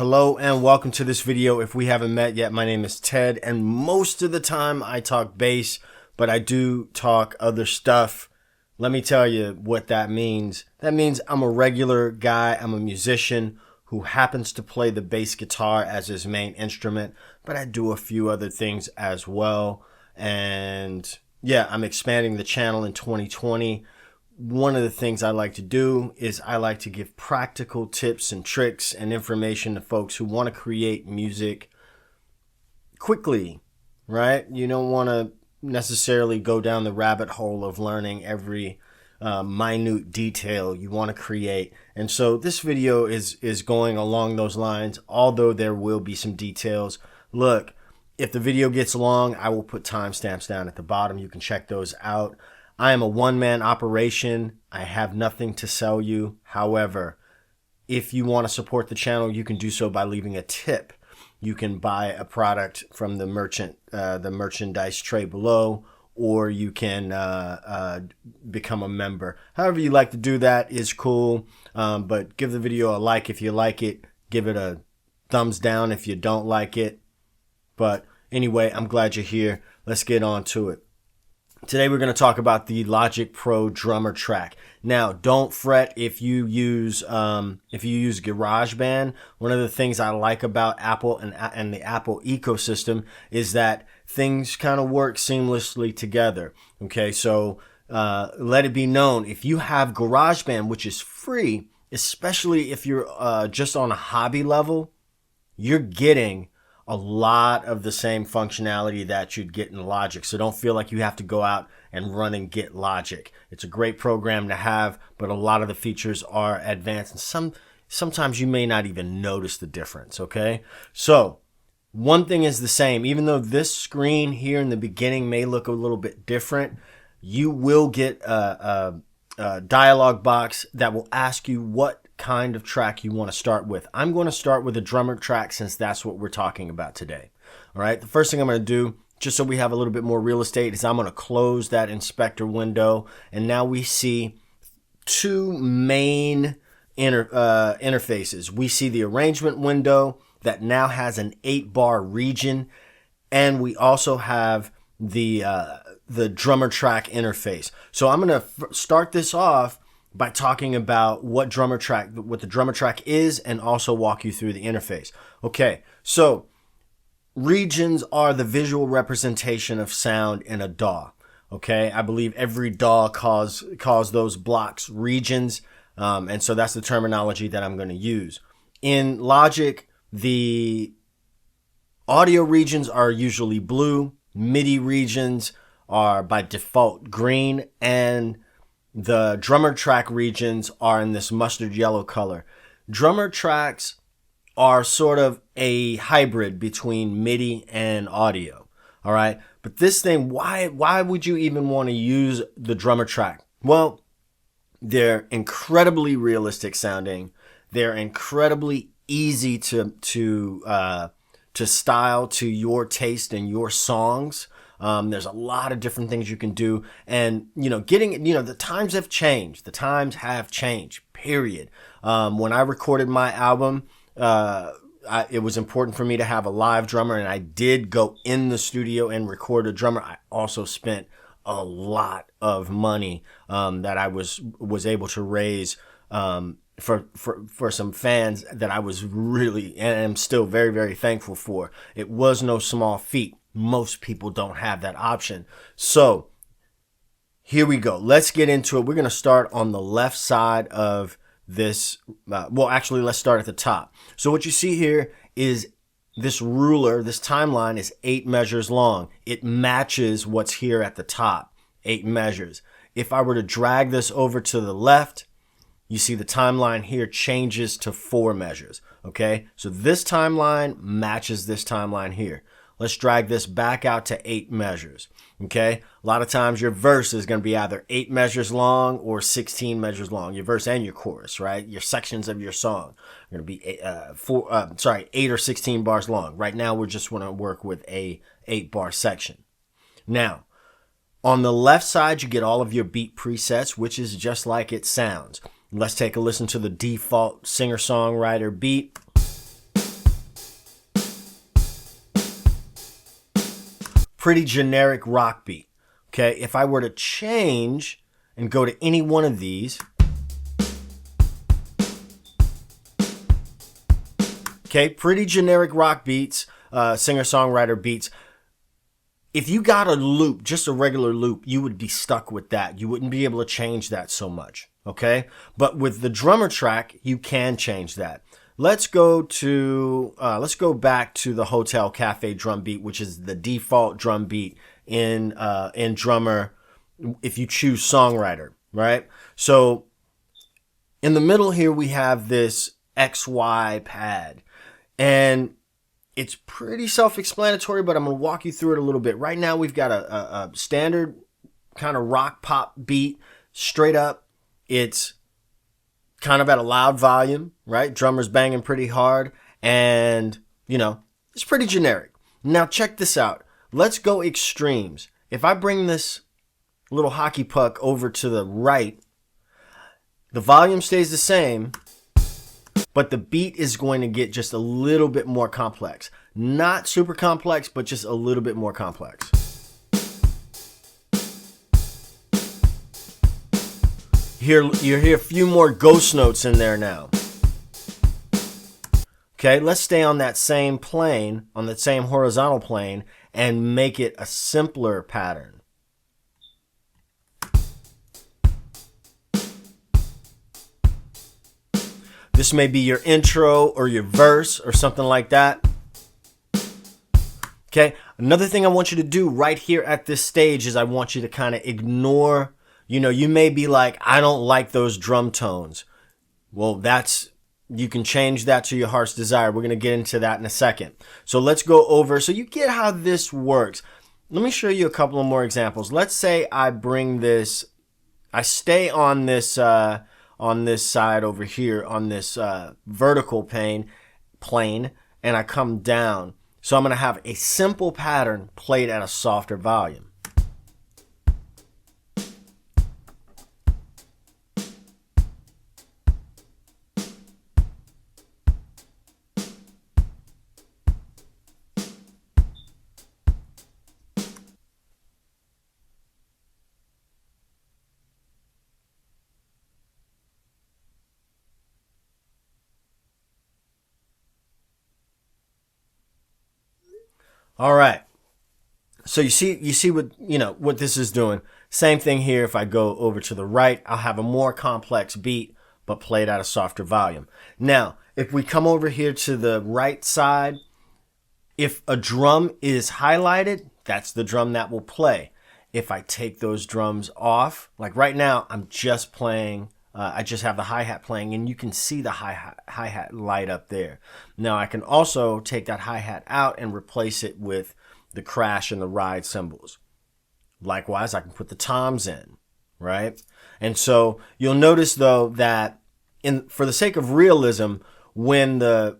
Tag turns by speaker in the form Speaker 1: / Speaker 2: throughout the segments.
Speaker 1: Hello and welcome to this video. If we haven't met yet, my name is Ted, and most of the time I talk bass, but I do talk other stuff. Let me tell you what that means. That means I'm a regular guy. I'm a musician who happens to play the bass guitar as his main instrument, but I do a few other things as well. And yeah, I'm expanding the channel in 2020. One of the things I like to do is I like to give practical tips and tricks and information to folks who want to create music quickly, right? You don't want to necessarily go down the rabbit hole of learning every minute detail you want to create. And so this video is going along those lines, although there will be some details. Look, if the video gets long, I will put timestamps down at the bottom. You can check those out. I am a one-man operation. I have nothing to sell you. However, if you want to support the channel, you can do so by leaving a tip. You can buy a product from the merchandise tray below, or you can become a member. However you like to do that is cool, but give the video a like if you like it. Give it a thumbs down if you don't like it. But anyway, I'm glad you're here. Let's get on to it. Today we're going to talk about the Logic Pro drummer track. Now, don't fret if you use GarageBand. One of the things I like about Apple and the Apple ecosystem is that things kind of work seamlessly together. Okay, so let it be known, if you have GarageBand, which is free, especially if you're just on a hobby level, you're getting a lot of the same functionality that you'd get in Logic. So don't feel like you have to go out and run and get Logic. It's a great program to have, but a lot of the features are advanced, and sometimes you may not even notice the difference, okay? So one thing is the same. Even though this screen here in the beginning may look a little bit different, you will get a dialog box that will ask you what kind of track you want to start with. I'm going to start with a drummer track since that's what we're talking about today. All right, the first thing I'm going to do, just so we have a little bit more real estate, is I'm going to close that inspector window, and now we see two main interfaces. We see the arrangement window that now has an 8-bar region, and we also have the drummer track interface. So I'm going to start this off by talking about what the drummer track is, and also walk you through the interface. Okay, so regions are the visual representation of sound in a DAW. Okay, I believe every DAW calls those blocks regions, and so that's the terminology that I'm going to use. In Logic, the audio regions are usually blue, MIDI regions are by default green, and the drummer track regions are in this mustard yellow color. Drummer tracks are sort of a hybrid between MIDI and audio. All right. But this thing, why would you even want to use the drummer track? Well, they're incredibly realistic sounding. They're incredibly easy to style to your taste and your songs. There's a lot of different things you can do, and the times have changed. The times have changed, period. When I recorded my album, it was important for me to have a live drummer, and I did go in the studio and record a drummer. I also spent a lot of money that I was able to raise for some fans that I was really, and am still very, very thankful for. It was no small feat. Most people don't have that option. So here we go. Let's get into it. We're going to start on the left side of this. Let's start at the top. So what you see here is this ruler, this timeline is 8 measures long. It matches what's here at the top, 8 measures. If I were to drag this over to the left, you see the timeline here changes to 4 measures. Okay, so this timeline matches this timeline here. Let's drag this back out to 8 measures. Okay, a lot of times your verse is going to be either 8 measures long or 16 measures long. Your verse and your chorus, right? Your sections of your song are going to be 8 or 16 bars long. Right now, we're just going to work with a 8-bar section. Now, on the left side, you get all of your beat presets, which is just like it sounds. Let's take a listen to the default singer-songwriter beat. pretty generic rock beat. Okay, if I were to change and go to any one of these, okay, pretty generic rock beats, singer-songwriter beats. If you got a loop, just a regular loop, you would be stuck with that. You wouldn't be able to change that so much, okay? But with the drummer track, you can change that. Let's go back to the Hotel Cafe drum beat, which is the default drum beat in drummer if you choose songwriter, right? So in the middle here we have this XY pad, and it's pretty self-explanatory, but I'm going to walk you through it a little bit. Right now we've got a standard kind of rock pop beat straight up. It's kind of at a loud volume, right? Drummer's banging pretty hard, and it's pretty generic. Now check this out. Let's go extremes. If I bring this little hockey puck over to the right, the volume stays the same, but the beat is going to get just a little bit more complex. Not super complex, but just a little bit more complex. You hear a few more ghost notes in there now. Okay, let's stay on that same plane, on that same horizontal plane, and make it a simpler pattern. This may be your intro or your verse or something like that. Okay, another thing I want you to do right here at this stage is I want you to kind of ignore, you may be like, I don't like those drum tones. Well, you can change that to your heart's desire. We're going to get into that in a second. So let's go over, so you get how this works. Let me show you a couple of more examples. Let's say I stay on this side over here, on this vertical plane, and I come down. So I'm going to have a simple pattern played at a softer volume. All right. So you see what this is doing. Same thing here. If I go over to the right, I'll have a more complex beat, but played at a softer volume. Now, if we come over here to the right side, if a drum is highlighted, that's the drum that will play. If I take those drums off, like right now, I'm just playing, I just have the hi-hat playing, and you can see the hi-hat light up there. Now I can also take that hi-hat out and replace it with the crash and the ride cymbals. Likewise, I can put the toms in, right? And so you'll notice though that for the sake of realism, when the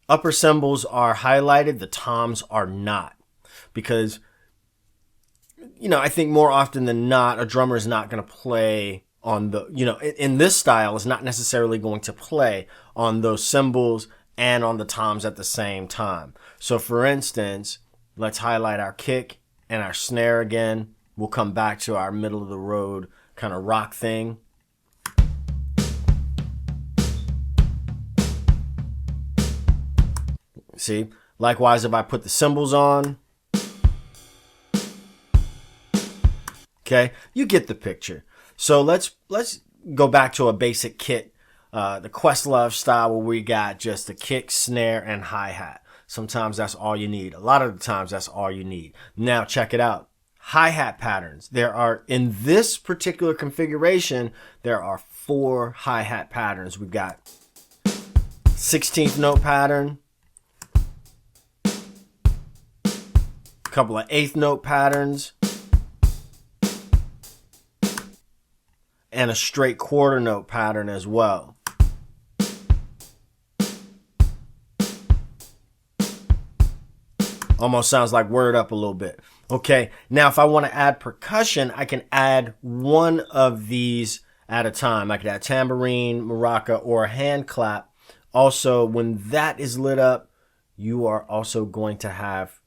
Speaker 1: upper cymbals are highlighted, the toms are not. Because, I think more often than not, a drummer is not going to play on the, in this style, is not necessarily going to play on those cymbals and on the toms at the same time. So for instance, let's highlight our kick and our snare again. We'll come back to our middle of the road kind of rock thing. See? Likewise, if I put the cymbals on, okay, you get the picture. So let's go back to a basic kit, the Questlove style, where we got just the kick, snare, and hi-hat. Sometimes that's all you need. A lot of the times that's all you need. Now check it out. Hi-hat patterns. In this particular configuration, there are 4 hi-hat patterns. We've got 16th note pattern, a couple of 8th note patterns, and a straight quarter note pattern as well. Almost sounds like Word Up a little bit. Okay, now if I want to add percussion, I can add one of these at a time. I could add tambourine, maraca, or a hand clap. Also, when that is lit up, you are also going to have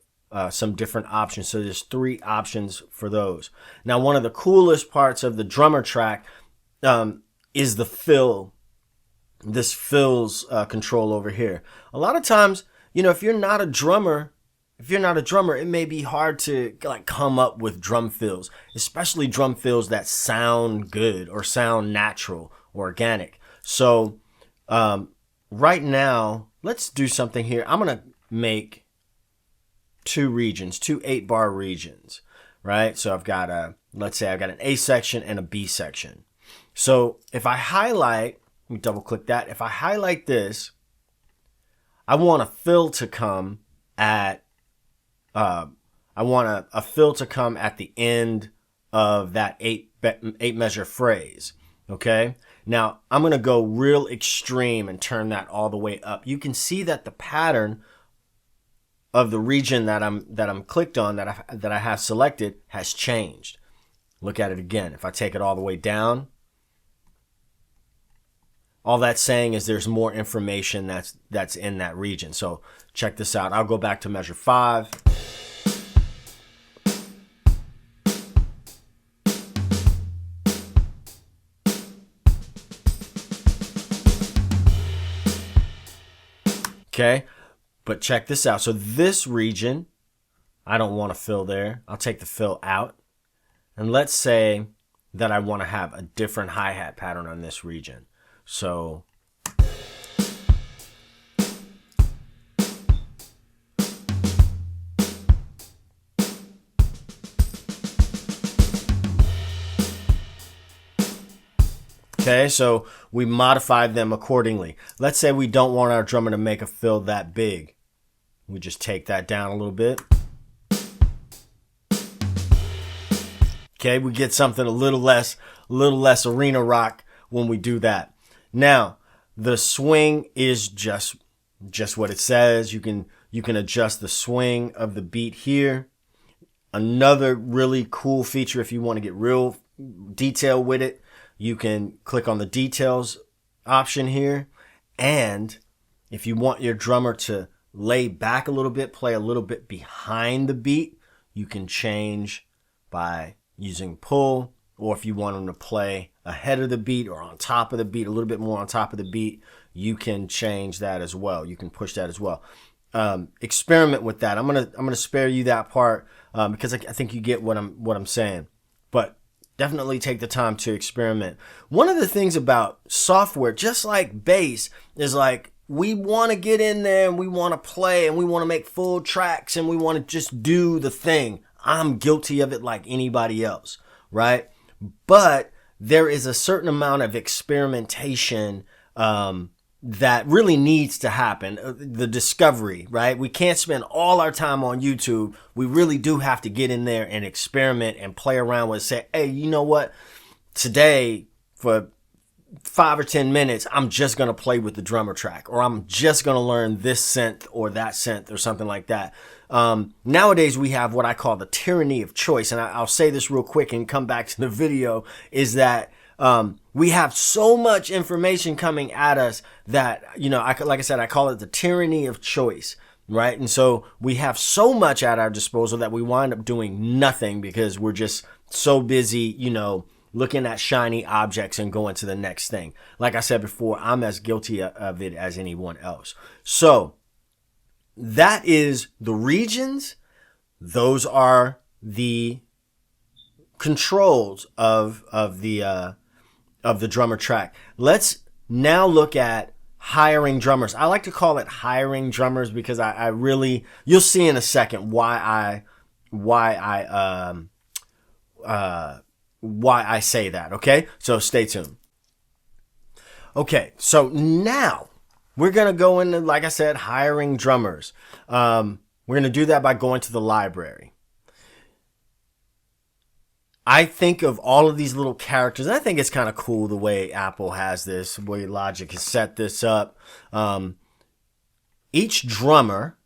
Speaker 1: some different options. So there's 3 options for those. Now, one of the coolest parts of the drummer track is the fill. This fills control over here. A lot of times, if you're not a drummer, it may be hard to like come up with drum fills, especially drum fills that sound good or sound natural or organic. So right now, let's do something here. I'm going to make 2 regions, 2 8-bar regions, right? So I've got let's say I've got an A section and a B section. So if I highlight, let me double click that. If I highlight this, I want a fill to come at, a fill to come at the end of that 8 measure phrase. Okay. Now I'm going to go real extreme and turn that all the way up. You can see that the pattern of the region that I'm clicked on, that I have selected, has changed. Look at it again. If I take it all the way down, all that's saying is there's more information that's in that region. So check this out. I'll go back to measure 5. Okay, but check this out. So this region, I don't want to fill there. I'll take the fill out. And let's say that I want to have a different hi-hat pattern on this region. So okay, so we modified them accordingly. Let's say we don't want our drummer to make a fill that big. We just take that down a little bit. Okay, we get something a little less arena rock when we do that. Now, the swing is just what it says. You can adjust the swing of the beat here. Another really cool feature, if you want to get real detail with it, you can click on the details option here. And if you want your drummer to lay back a little bit, play a little bit behind the beat, you can change by using pull, or if you want them to play ahead of the beat or on top of the beat, a little bit more on top of the beat, you can change that as well. You can push that as well. Experiment with that. I'm gonna spare you that part because I think you get what I'm saying. But definitely take the time to experiment. One of the things about software, just like bass, is like we want to get in there and we want to play and we want to make full tracks and we want to just do the thing. I'm guilty of it like anybody else, right? But there is a certain amount of experimentation that really needs to happen. The discovery, right? We can't spend all our time on YouTube. We really do have to get in there and experiment and play around with it. Say, hey, you know what? Today, for 5 or 10 minutes, I'm just going to play with the drummer track, or I'm just going to learn this synth or that synth or something like that. Nowadays we have what I call the tyranny of choice. And I'll say this real quick and come back to the video, is that, we have so much information coming at us that, like I said, I call it the tyranny of choice, right? And so we have so much at our disposal that we wind up doing nothing because we're just so busy, looking at shiny objects and going to the next thing. Like I said before, I'm as guilty of it as anyone else. So that is the regions. Those are the controls of the drummer track. Let's now look at hiring drummers. I like to call it hiring drummers because I really, you'll see in a second why I say that. Okay, so stay tuned. Okay, so now we're gonna go into, like I said, hiring drummers. We're gonna do that by going to the library. I think of all of these little characters, and I think it's kind of cool the way Apple has this, the way Logic has set this up. Each drummer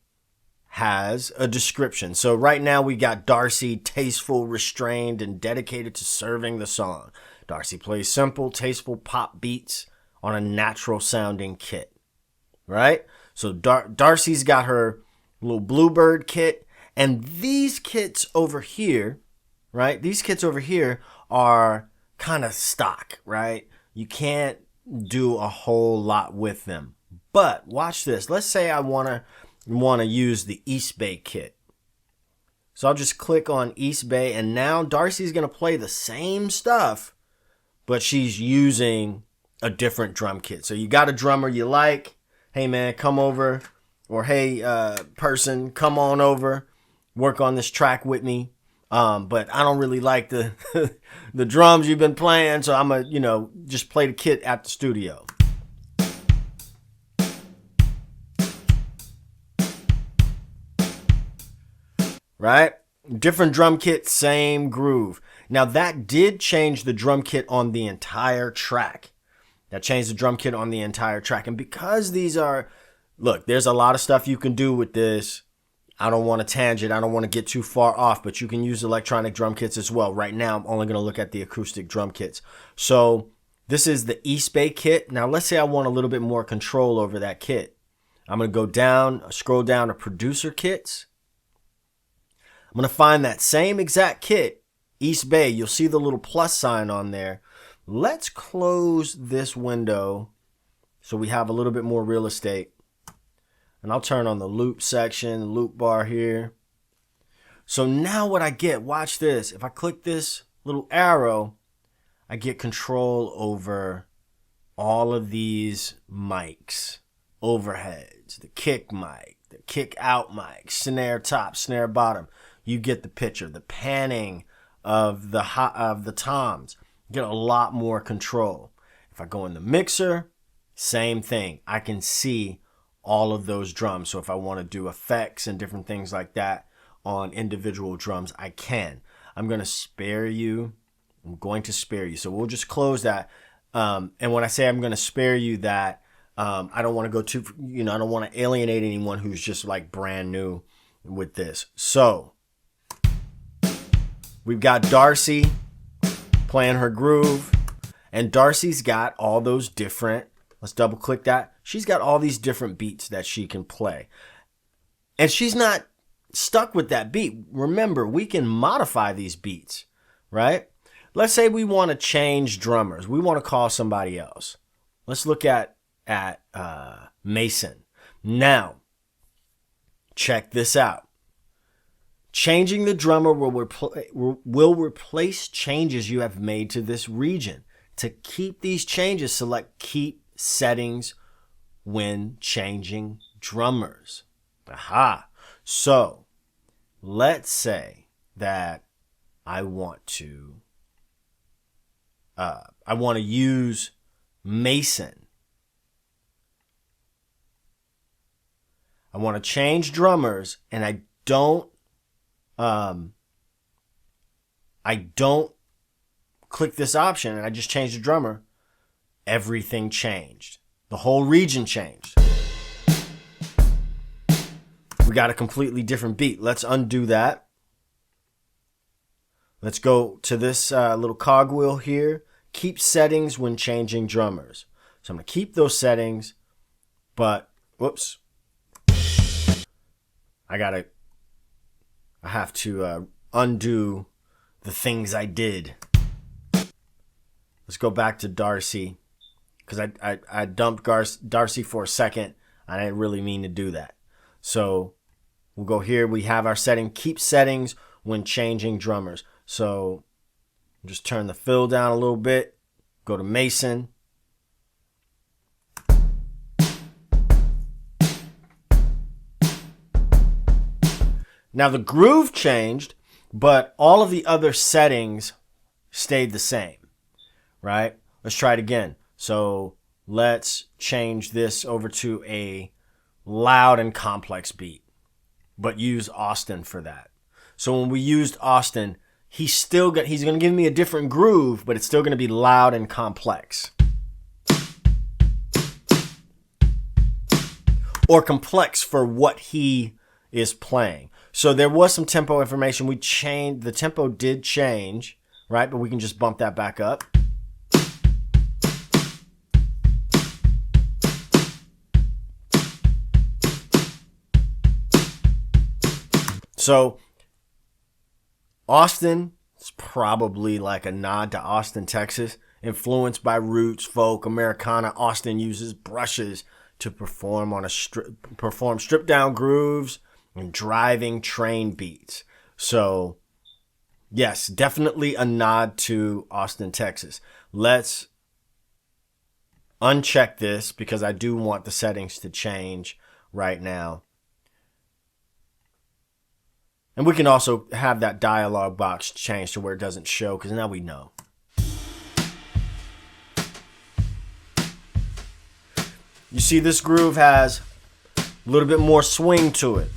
Speaker 1: has a description. So right now we got Darcy, tasteful, restrained, and dedicated to serving the song. Darcy plays simple, tasteful pop beats on a natural sounding kit, right? So Darcy's got her little Bluebird kit, And these kits over here, right? These kits over here are kind of stock, right? You can't do a whole lot with them. But watch this. Let's say I want to use the East Bay kit. So I'll just click on East Bay, and now Darcy's going to play the same stuff, but she's using a different drum kit. So you got a drummer you like. Hey, man, come over. Or, hey, person, come on over. Work on this track with me. But I don't really like the the drums you've been playing, so I'm going to, just play the kit at the studio. Right? Different drum kit, same groove. Now that did change the drum kit on the entire track. That changed the drum kit on the entire track. And because these are, look, there's a lot of stuff you can do with this. I don't want to tangent. I don't want to get too far off, but you can use electronic drum kits as well. Right now, I'm only going to look at the acoustic drum kits. So this is the East Bay kit. Now let's say I want a little bit more control over that kit. I'm going to go down, scroll down to producer kits. I'm going to find that same exact kit, East Bay. You'll see the little plus sign on there. Let's close this window so we have a little bit more real estate. And I'll turn on the loop section, loop bar here. So now what I get, watch this. If I click this little arrow, I get control over all of these mics, overheads, the kick mic, the kick out mic, snare top, snare bottom. You get the picture. The panning of the toms. You get a lot more control. If I go in the mixer, same thing. I can see all of those drums. So if I want to do effects and different things like that on individual drums, I can. I'm going to spare you. So we'll just close that. And when I say I'm going to spare you that, I don't want to go too, I don't want to alienate anyone who's just like brand new with this. So we've got Darcy playing her groove, and Darcy's got all those different, let's double click that. She's got all these different beats that she can play. And she's not stuck with that beat. Remember, we can modify these beats, right? Let's say we want to change drummers. We want to call somebody else. Let's look at Mason. Now, check this out. Changing the drummer will replace changes you have made to this region. To keep these changes, select Keep Settings when changing drummers. Aha. So, let's say that I want to use Mason. I want to change drummers, and I don't click this option, and I just change the drummer. Everything changed. The whole region changed. We got a completely different beat. Let's undo that. Let's go to this little cogwheel here. Keep settings when changing drummers. So I'm going to keep those settings, but, whoops. I have to undo the things I did. Let's go back to Darcy, because I dumped Darcy for a second. I didn't really mean to do that. So we'll go here. We have our setting, keep settings when changing drummers. So just turn the fill down a little bit. Go to Mason. Now the groove changed, but all of the other settings stayed the same, right? Let's try it again. So let's change this over to a loud and complex beat, but use Austin for that. So when we used Austin, he's going to give me a different groove, but it's still going to be loud and complex. Or complex for what he is playing. So there was some tempo information. The tempo did change, right? But we can just bump that back up. So Austin, it's probably like a nod to Austin, Texas. Influenced by roots, folk, Americana, Austin uses brushes to perform stripped down grooves and driving train beats. So, yes, definitely a nod to Austin, Texas. Let's uncheck this because I do want the settings to change right now. And we can also have that dialog box changed to where it doesn't show because now we know. You see, this groove has a little bit more swing to it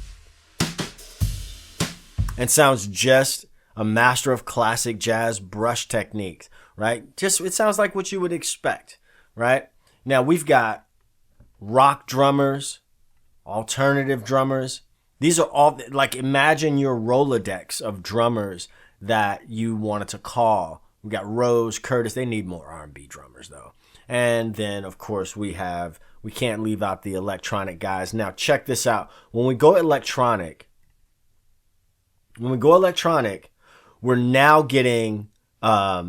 Speaker 1: and sounds just a master of classic jazz brush techniques, right? It sounds like what you would expect, right? Now we've got rock drummers, alternative drummers. These are all, like, imagine your Rolodex of drummers that you wanted to call. We got Rose, Curtis. They need more R&B drummers though. And then of course we can't leave out the electronic guys. Now check this out. When we go electronic, we're now getting a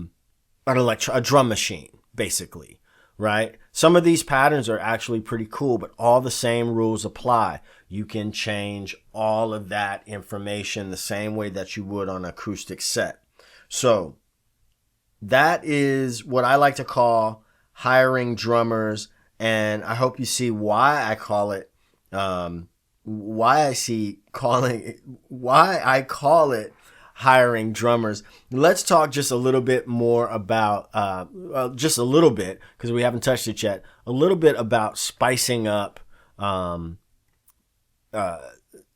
Speaker 1: drum machine, basically, right? Some of these patterns are actually pretty cool, but all the same rules apply. You can change all of that information the same way that you would on an acoustic set. So that is what I like to call hiring drummers. And I hope you see why I call it, why I call it hiring drummers. Let's talk just a little bit more about, just a little bit, because we haven't touched it yet, a little bit about spicing up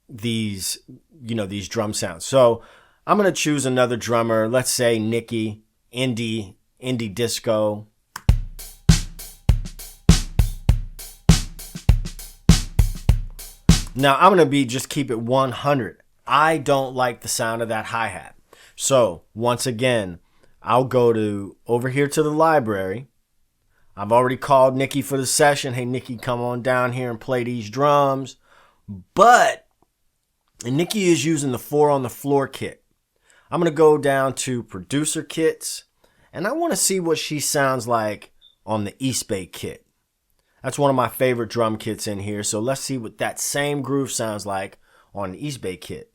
Speaker 1: these drum sounds. So I'm going to choose another drummer. Let's say Nikki, indie disco. Now, I'm going to keep it 100. I don't like the sound of that hi-hat. So, once again, I'll go over here to the library. I've already called Nikki for the session. Hey, Nikki, come on down here and play these drums. But Nikki is using the 4 on the floor kit. I'm going to go down to producer kits, and I want to see what she sounds like on the East Bay kit. That's one of my favorite drum kits in here. So let's see what that same groove sounds like on the East Bay kit.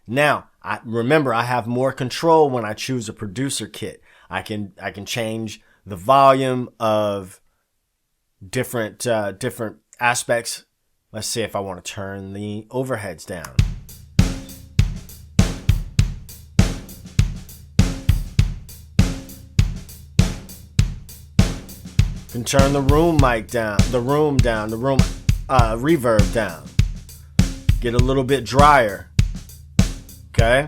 Speaker 1: Now, remember, I have more control when I choose a producer kit. I can change the volume of different aspects. Let's see if I want to turn the overheads down. Can turn the room mic down, the room reverb down. Get a little bit drier. Okay?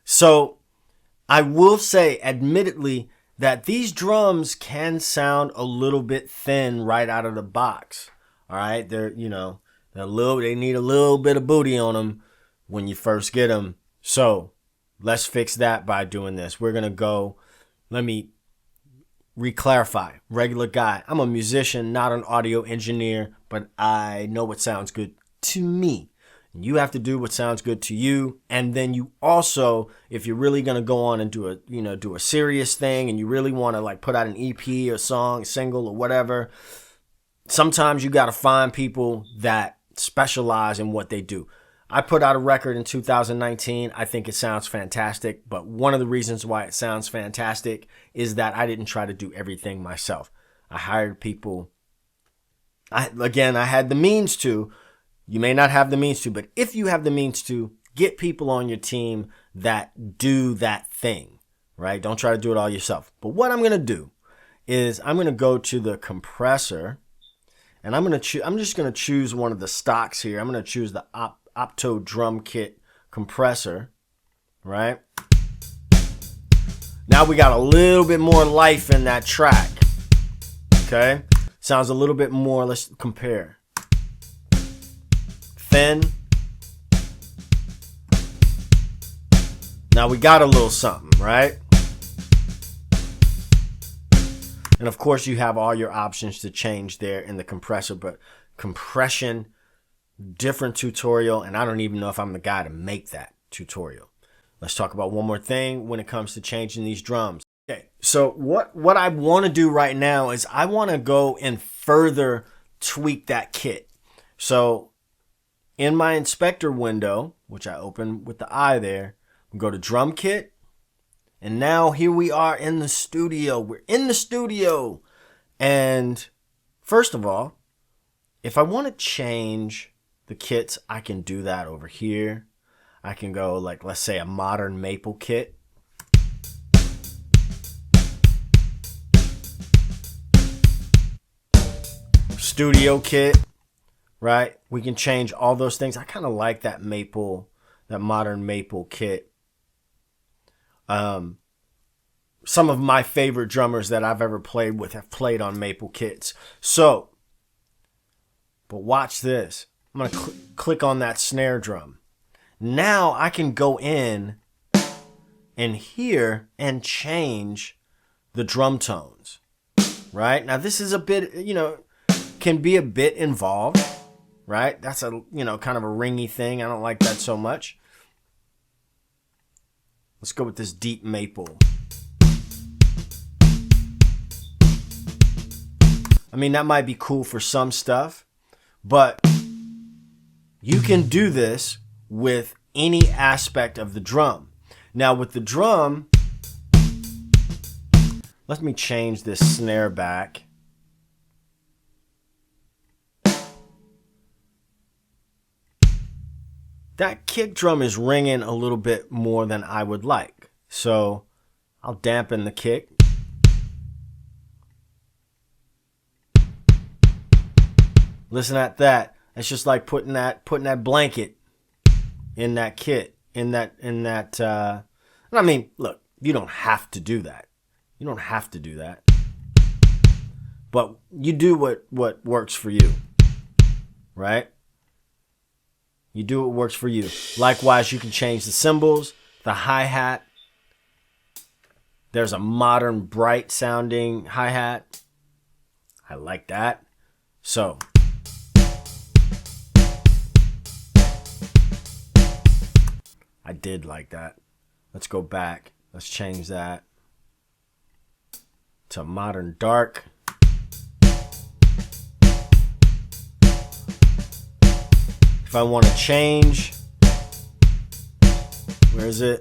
Speaker 1: So I will say, admittedly, that these drums can sound a little bit thin right out of the box. All right? They need a little bit of booty on them when you first get them. So let's fix that by doing this. We're going to go, let me reclarify, regular guy. I'm a musician, not an audio engineer, but I know what sounds good to me. And you have to do what sounds good to you. And then you also, if you're really going to go on and do a serious thing and you really want to like put out an EP or song, a single or whatever, sometimes you got to find people that specialize in what they do. I put out a record in 2019. I think it sounds fantastic, but one of the reasons why it sounds fantastic is that I didn't try to do everything myself. I hired people. I had the means to. You may not have the means to, but if you have the means to, get people on your team that do that thing, right? Don't try to do it all yourself. But what I'm going to do is I'm going to go to the compressor, and I'm just going to choose one of the stocks here. I'm going to choose the Opto drum kit compressor, right? Now we got a little bit more life in that track. Okay? Sounds a little bit more, let's compare. Thin. Now we got a little something, right? And of course you have all your options to change there in the compressor, but compression, different tutorial, and I don't even know if I'm the guy to make that tutorial. Let's talk about one more thing when it comes to changing these drums. Okay, so what I want to do right now is I want to go and further tweak that kit. So in my inspector window, which I open with the eye there, we go to drum kit. And now here we are in the studio. We're in the studio. And first of all, if I want to change the kits, I can do that over here. I can go like, let's say a modern maple kit. Studio kit, right? We can change all those things. I kind of like that maple, that modern maple kit. Some of my favorite drummers that I've ever played with have played on maple kits. So, but watch this. I'm going to click on that snare drum. Now I can go in here and change the drum tones, right? Now this is a bit, can be a bit involved, right? That's a, kind of a ringy thing. I don't like that so much. Let's go with this deep maple. I mean, that might be cool for some stuff, but you can do this with any aspect of the drum. Now with the drum, let me change this snare back. That kick drum is ringing a little bit more than I would like. So I'll dampen the kick. Listen at that. It's just like putting that blanket in that kit, and I mean, look, you don't have to do that. You don't have to do that. But you do what works for you. Right? You do what works for you. Likewise, you can change the cymbals, the hi-hat. There's a modern, bright sounding hi-hat. I like that. So I did like that. Let's go back. Let's change that to modern dark. If I want to change, where is it?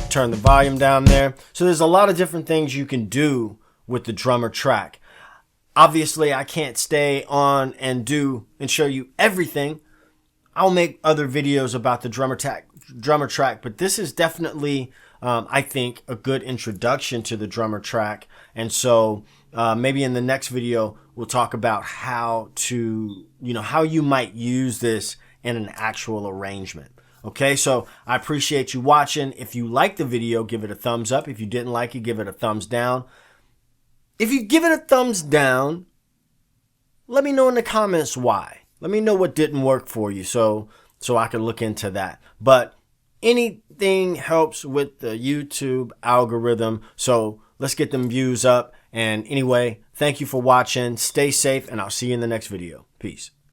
Speaker 1: Turn the volume down there. So there's a lot of different things you can do with the drummer track. Obviously, I can't stay on and show you everything. I'll make other videos about the drummer track, but this is definitely, I think, a good introduction to the drummer track. And so maybe in the next video, we'll talk about how you might use this in an actual arrangement. Okay, so I appreciate you watching. If you liked the video, give it a thumbs up. If you didn't like it, give it a thumbs down. If you give it a thumbs down, let me know in the comments why. Let me know what didn't work for you so I can look into that. But anything helps with the YouTube algorithm. So let's get them views up. And anyway, thank you for watching. Stay safe, and I'll see you in the next video. Peace.